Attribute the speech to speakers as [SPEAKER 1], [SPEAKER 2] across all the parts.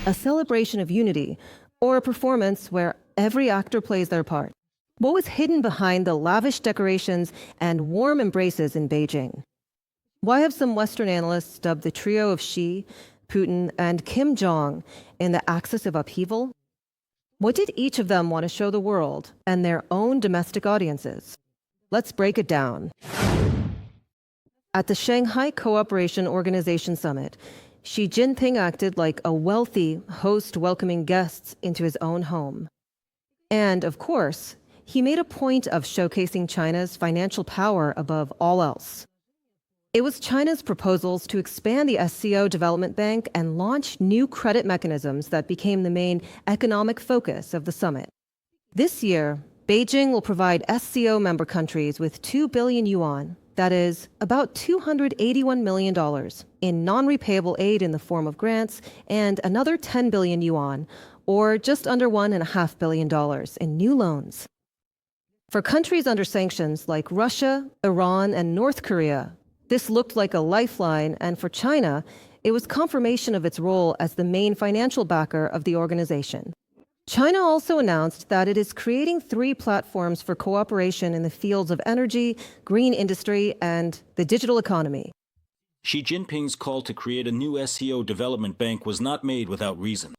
[SPEAKER 1] a celebration of unity, or a performance where every actor plays their part? What was hidden behind the lavish decorations and warm embraces in Beijing? Why have some Western analysts dubbed the trio of Xi, Putin, and Kim Jong in the axis of upheaval? What did each of them want to show the world and their own domestic audiences? Let's break it down. At the Shanghai Cooperation Organization Summit, Xi Jinping acted like a wealthy host welcoming guests into his own home. And, of course, he made a point of showcasing China's financial power above all else. It was China's proposals to expand the SCO Development Bank and launch new credit mechanisms that became the main economic focus of the summit. This year, Beijing will provide SCO member countries with 2 billion yuan, that is, about $281 million, in non-repayable aid in the form of grants, and another 10 billion yuan, or just under $1.5 billion, in new loans. For countries under sanctions like Russia, Iran, and North Korea, this looked like a lifeline, and for China, it was confirmation of its role as the main financial backer of the organization. China also announced that it is creating 3 platforms for cooperation in the fields of energy, green industry, and the digital economy.
[SPEAKER 2] Xi Jinping's call to create a new SCO development bank was not made without reason.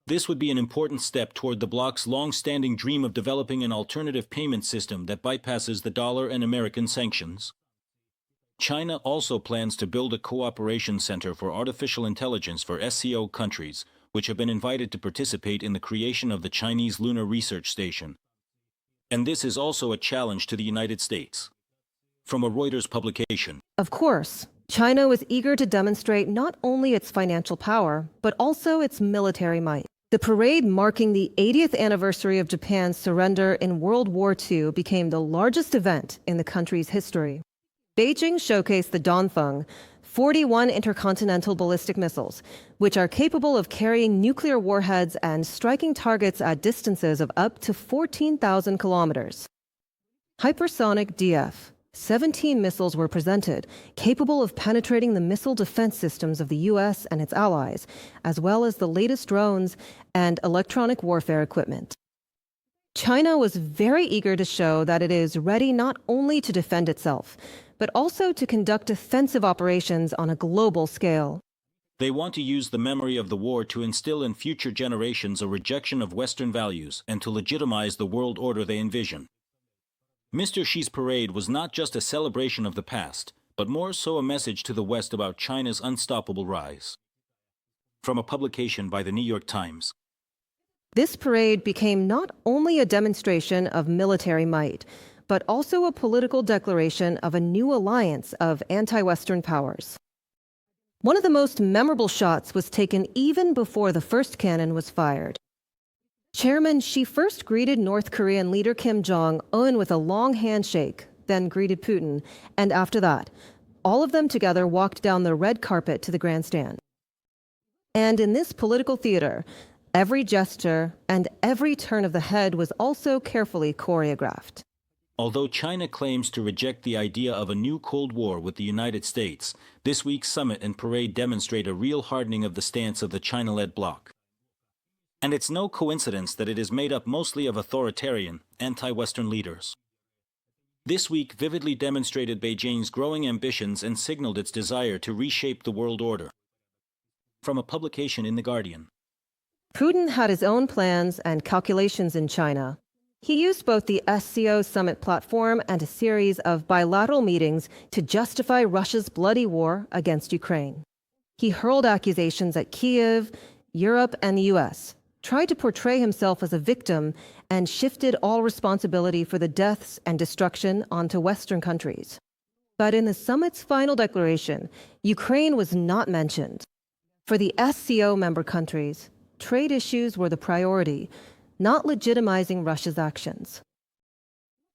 [SPEAKER 2] This would be an important step toward the bloc's long-standing dream of developing an alternative payment system that bypasses the dollar and American sanctions. China also plans to build a cooperation center for artificial intelligence for SCO countries, which have been invited to participate in the creation of the Chinese Lunar Research Station. And this is also a challenge to the United States. From a Reuters publication.
[SPEAKER 1] Of course, China was eager to demonstrate not only its financial power, but also its military might. The parade marking the 80th anniversary of Japan's surrender in World War II became the largest event in the country's history. Beijing showcased the Dongfeng, 41 intercontinental ballistic missiles, which are capable of carrying nuclear warheads and striking targets at distances of up to 14,000 kilometers. Hypersonic DF, 17 missiles were presented, capable of penetrating the missile defense systems of the U.S. and its allies, as well as the latest drones and electronic warfare equipment. China was very eager to show that it is ready not only to defend itself, but also to conduct offensive operations on a global scale.
[SPEAKER 2] They want to use the memory of the war to instill in future generations a rejection of Western values and to legitimize the world order they envision. Mr. Xi's parade was not just a celebration of the past, but more so a message to the West about China's unstoppable rise. From a publication by the New York Times.
[SPEAKER 1] This parade became not only a demonstration of military might, but also a political declaration of a new alliance of anti-Western powers. One of the most memorable shots was taken even before the first cannon was fired. Chairman Xi first greeted North Korean leader Kim Jong Un with a long handshake, then greeted Putin, and after that, all of them together walked down the red carpet to the grandstand. And in this political theater, every gesture and every turn of the head was also carefully choreographed.
[SPEAKER 2] Although China claims to reject the idea of a new Cold War with the United States, this week's summit and parade demonstrate a real hardening of the stance of the China-led bloc. And it's no coincidence that it is made up mostly of authoritarian, anti-Western leaders. This week vividly demonstrated Beijing's growing ambitions and signaled its desire to reshape the world order. From a publication in The Guardian.
[SPEAKER 1] Putin had his own plans and calculations in China. He used both the SCO summit platform and a series of bilateral meetings to justify Russia's bloody war against Ukraine. He hurled accusations at Kyiv, Europe, and the US, tried to portray himself as a victim, and shifted all responsibility for the deaths and destruction onto Western countries. But in the summit's final declaration, Ukraine was not mentioned. For the SCO member countries, trade issues were the priority, not legitimizing Russia's actions.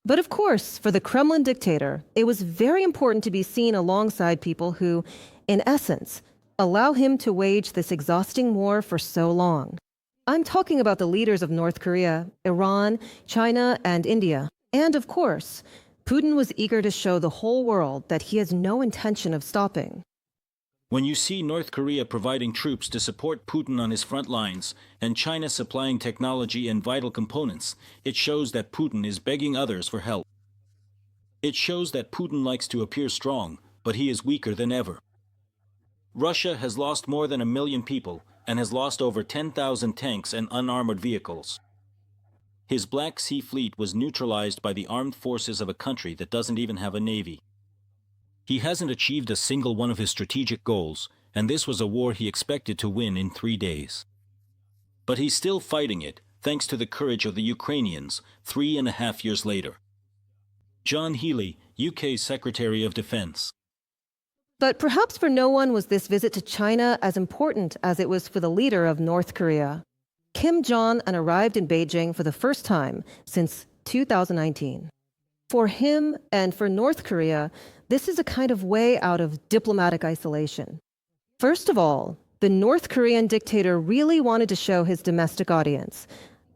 [SPEAKER 1] But of course, for the Kremlin dictator, it was very important to be seen alongside people who, in essence, allow him to wage this exhausting war for so long. I'm talking about the leaders of North Korea, Iran, China, and India. And of course, Putin was eager to show the whole world that he has no intention of stopping.
[SPEAKER 2] When you see North Korea providing troops to support Putin on his front lines, and China supplying technology and vital components, it shows that Putin is begging others for help. It shows that Putin likes to appear strong, but he is weaker than ever. Russia has lost more than 1 million people and has lost over 10,000 tanks and unarmored vehicles. His Black Sea Fleet was neutralized by the armed forces of a country that doesn't even have a navy. He hasn't achieved a single one of his strategic goals, and this was a war he expected to win in 3 days. But he's still fighting it, thanks to the courage of the Ukrainians, 3.5 years later. John Healey, UK Secretary of Defense.
[SPEAKER 1] But perhaps for no one was this visit to China as important as it was for the leader of North Korea. Kim Jong Un arrived in Beijing for the first time since 2019. For him and for North Korea, this is a kind of way out of diplomatic isolation. First of all, the North Korean dictator really wanted to show his domestic audience,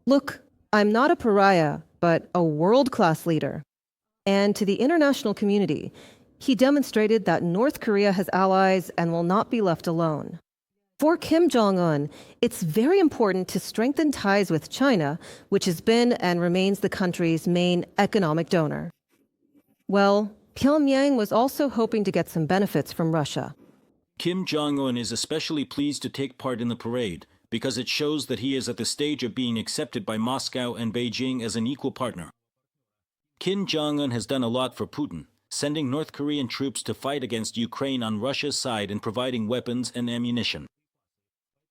[SPEAKER 1] look, I'm not a pariah, but a world-class leader. And to the international community, he demonstrated that North Korea has allies and will not be left alone. For Kim Jong Un, it's very important to strengthen ties with China, which has been and remains the country's main economic donor. Well, Pyongyang was also hoping to get some benefits from Russia.
[SPEAKER 2] Kim Jong Un is especially pleased to take part in the parade because it shows that he is at the stage of being accepted by Moscow and Beijing as an equal partner. Kim Jong Un has done a lot for Putin, sending North Korean troops to fight against Ukraine on Russia's side and providing weapons and ammunition.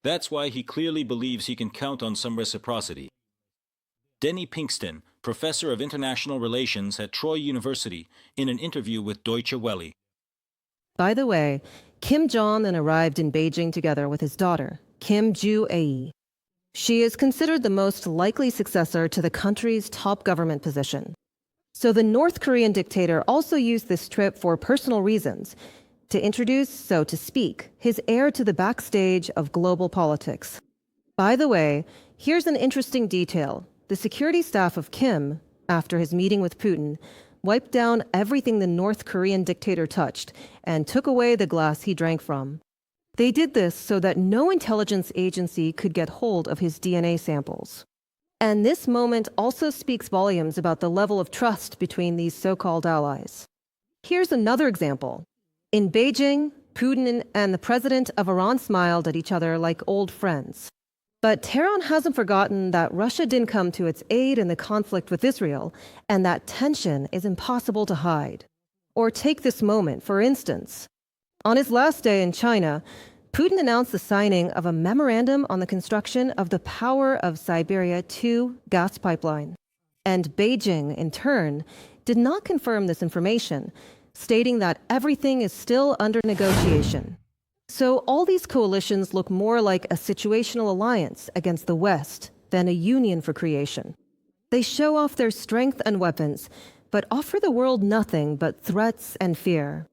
[SPEAKER 2] That's why he clearly believes he can count on some reciprocity. Denny Pinkston, professor of international relations at Troy University, in an interview with Deutsche Welle.
[SPEAKER 1] By the way, Kim Jong Un arrived in Beijing together with his daughter, Kim Joo-ae. She is considered the most likely successor to the country's top government position. So the North Korean dictator also used this trip for personal reasons, to introduce, so to speak, his heir to the backstage of global politics. By the way, here's an interesting detail. The security staff of Kim, after his meeting with Putin, wiped down everything the North Korean dictator touched and took away the glass he drank from. They did this so that no intelligence agency could get hold of his DNA samples. And this moment also speaks volumes about the level of trust between these so-called allies. Here's another example. In Beijing, Putin and the president of Iran smiled at each other like old friends. But Tehran hasn't forgotten that Russia didn't come to its aid in the conflict with Israel, and that tension is impossible to hide. Or take this moment, for instance. On his last day in China, Putin announced the signing of a memorandum on the construction of the Power of Siberia 2 gas pipeline. And Beijing, in turn, did not confirm this information, stating that everything is still under negotiation. So all these coalitions look more like a situational alliance against the West than a union for creation. They show off their strength and weapons, but offer the world nothing but threats and fear.